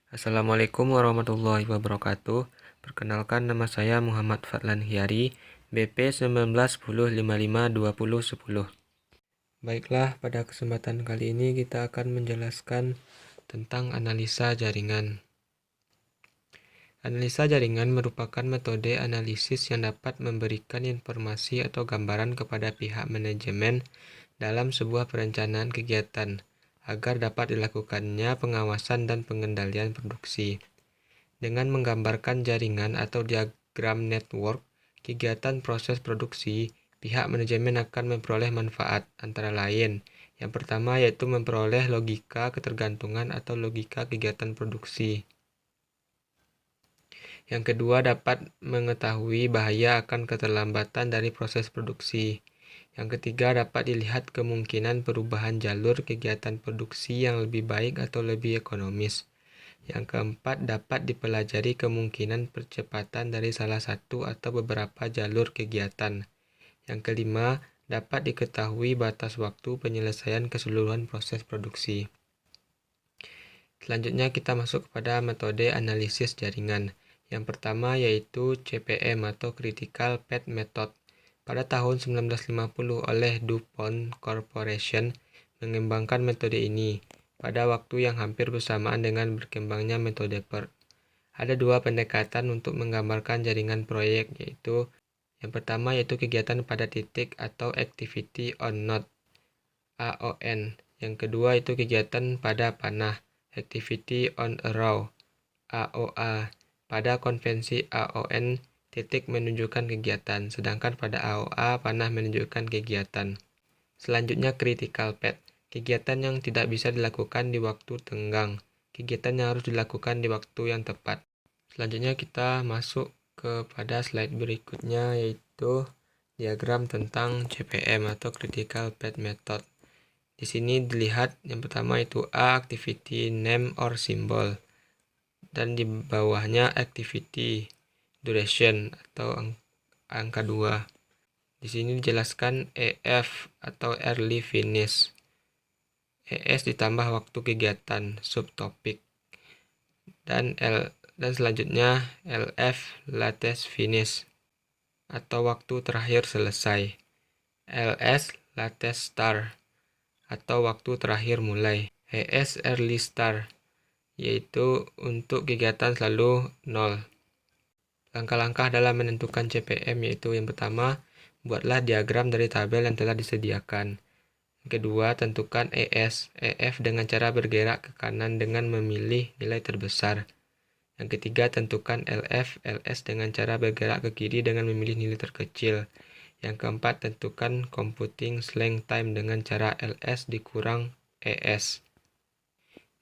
Assalamualaikum warahmatullahi wabarakatuh. Perkenalkan, nama saya Muhammad Fadlan Hyari, BP 1910552010. Baiklah, pada kesempatan kali ini kita akan menjelaskan tentang analisa jaringan. Analisa jaringan merupakan metode analisis yang dapat memberikan informasi atau gambaran kepada pihak manajemen dalam sebuah perencanaan kegiatan, agar dapat dilakukannya pengawasan dan pengendalian produksi. Dengan menggambarkan jaringan atau diagram network kegiatan proses produksi, pihak manajemen akan memperoleh manfaat, antara lain. Yang pertama yaitu memperoleh logika ketergantungan atau logika kegiatan produksi. Yang kedua, dapat mengetahui bahaya akan keterlambatan dari proses produksi. Yang ketiga, dapat dilihat kemungkinan perubahan jalur kegiatan produksi yang lebih baik atau lebih ekonomis. Yang keempat, dapat dipelajari kemungkinan percepatan dari salah satu atau beberapa jalur kegiatan. Yang kelima, dapat diketahui batas waktu penyelesaian keseluruhan proses produksi. Selanjutnya kita masuk kepada metode analisis jaringan. Yang pertama yaitu CPM atau Critical Path Method. Pada tahun 1950 oleh DuPont Corporation mengembangkan metode ini pada waktu yang hampir bersamaan dengan berkembangnya metode PERT. Ada dua pendekatan untuk menggambarkan jaringan proyek, yaitu yang pertama yaitu kegiatan pada titik atau Activity on Node (AON). Yang kedua itu kegiatan pada panah (Activity on a Row) (AOA). Pada konvensi AON, titik menunjukkan kegiatan, sedangkan pada AOA, panah menunjukkan kegiatan. Selanjutnya critical path, kegiatan yang tidak bisa dilakukan di waktu tenggang, kegiatan yang harus dilakukan di waktu yang tepat. Selanjutnya kita masuk kepada slide berikutnya, yaitu diagram tentang CPM atau Critical Path Method. Di sini dilihat yang pertama itu A, activity name or symbol, dan di bawahnya activity duration atau angka 2. Di sini dijelaskan EF atau early finish, ES ditambah waktu kegiatan subtopik, dan selanjutnya LF latest finish atau waktu terakhir selesai, LS latest start atau waktu terakhir mulai, ES early start yaitu untuk kegiatan selalu 0. Langkah-langkah dalam menentukan CPM yaitu yang pertama, buatlah diagram dari tabel yang telah disediakan. Yang kedua, tentukan ES, EF dengan cara bergerak ke kanan dengan memilih nilai terbesar. Yang ketiga, tentukan LF, LS dengan cara bergerak ke kiri dengan memilih nilai terkecil. Yang keempat, tentukan computing length time dengan cara LS dikurang ES.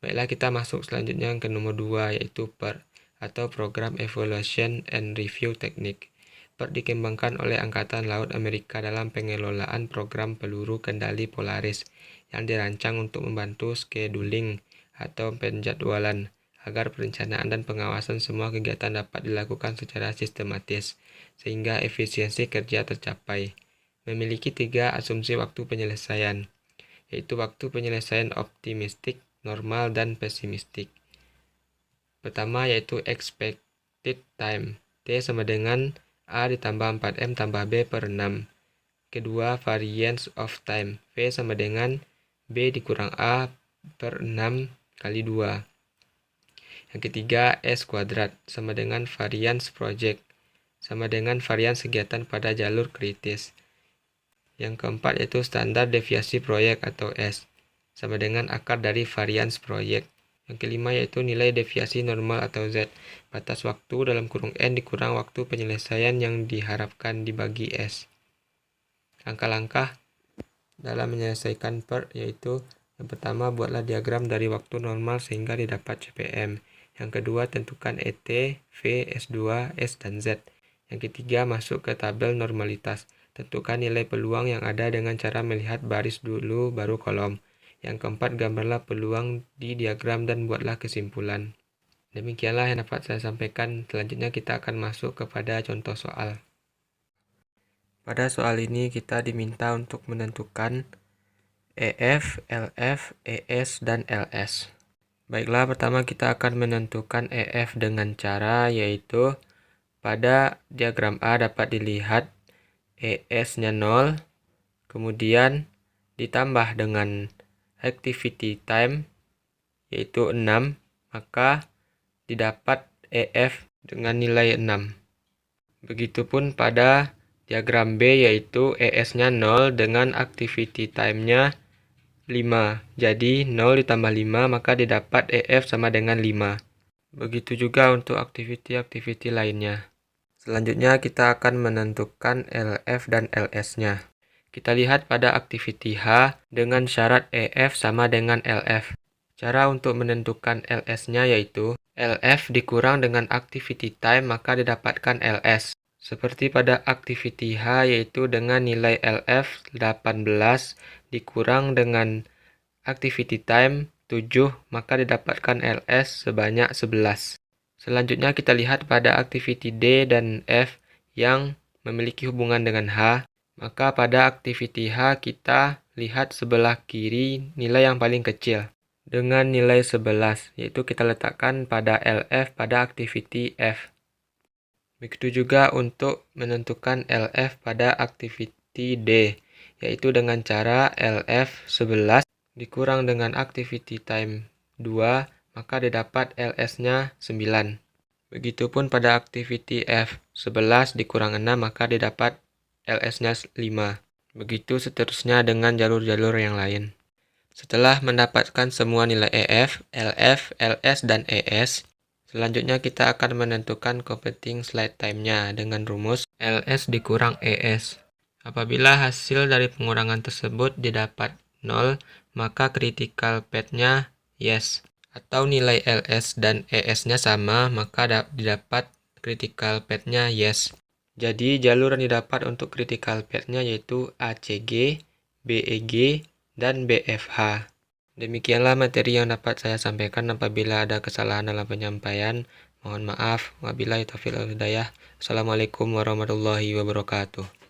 Baiklah, kita masuk selanjutnya ke nomor 2, yaitu PERT atau Program Evaluation and Review Technique. PERT dikembangkan oleh Angkatan Laut Amerika dalam pengelolaan program peluru kendali Polaris yang dirancang untuk membantu scheduling atau penjadwalan agar perencanaan dan pengawasan semua kegiatan dapat dilakukan secara sistematis sehingga efisiensi kerja tercapai. Memiliki 3 asumsi waktu penyelesaian, yaitu waktu penyelesaian optimistik, normal, dan pesimistik. Pertama yaitu expected time, T sama dengan A ditambah 4M tambah B per 6. Kedua, variance of time, V sama dengan B dikurang A per 6 kali 2. Yang ketiga, S kuadrat sama dengan variance project, sama dengan variance kegiatan pada jalur kritis. Yang keempat yaitu standar deviasi proyek atau S, sama dengan akar dari variance proyek. Yang kelima yaitu nilai deviasi normal atau Z, batas waktu dalam kurung N dikurang waktu penyelesaian yang diharapkan dibagi S. Langkah-langkah dalam menyelesaikan PERT yaitu yang pertama, buatlah diagram dari waktu normal sehingga didapat CPM. Yang kedua, tentukan ET, V, S2, S, dan Z. Yang ketiga, masuk ke tabel normalitas. Tentukan nilai peluang yang ada dengan cara melihat baris dulu baru kolom. Yang keempat, gambarlah peluang di diagram dan buatlah kesimpulan. Demikianlah yang dapat saya sampaikan. Selanjutnya kita akan masuk kepada contoh soal. Pada soal ini kita diminta untuk menentukan EF, LF, ES, dan LS. Baiklah, pertama kita akan menentukan EF dengan cara yaitu pada diagram A dapat dilihat ES-nya 0, kemudian ditambah dengan activity time yaitu 6, maka didapat EF dengan nilai 6. Begitupun pada diagram B yaitu ES-nya 0 dengan activity time-nya 5. Jadi 0 ditambah 5 maka didapat EF sama dengan 5. Begitu juga untuk aktiviti-aktiviti lainnya. Selanjutnya kita akan menentukan LF dan LS-nya. Kita lihat pada aktiviti H dengan syarat EF sama dengan LF. Cara untuk menentukan LS-nya yaitu LF dikurang dengan activity time maka didapatkan LS. Seperti pada activity H yaitu dengan nilai LF 18 dikurang dengan activity time 7 maka didapatkan LS sebanyak 11. Selanjutnya kita lihat pada activity D dan F yang memiliki hubungan dengan H. Maka pada activity H kita lihat sebelah kiri nilai yang paling kecil dengan nilai 11, yaitu kita letakkan pada LF pada activity F. Begitu juga untuk menentukan LF pada activity D, yaitu dengan cara LF 11 dikurang dengan activity time 2, maka didapat LS-nya 9. Begitupun pada activity F 11 dikurang 6, maka didapat LS-nya 5. Begitu seterusnya dengan jalur-jalur yang lain. Setelah mendapatkan semua nilai EF, LF, LS, dan ES, selanjutnya kita akan menentukan computing slide time-nya dengan rumus LS dikurang ES. Apabila hasil dari pengurangan tersebut didapat 0, maka critical path-nya yes. Atau nilai LS dan ES-nya sama, maka didapat critical path-nya yes. Jadi jalur yang didapat untuk critical path-nya yaitu ACG, BEG, dan BFH. Demikianlah materi yang dapat saya sampaikan. Apabila ada kesalahan dalam penyampaian, mohon maaf. Wabillahi taufiq wal hidayah. Assalamualaikum warahmatullahi wabarakatuh.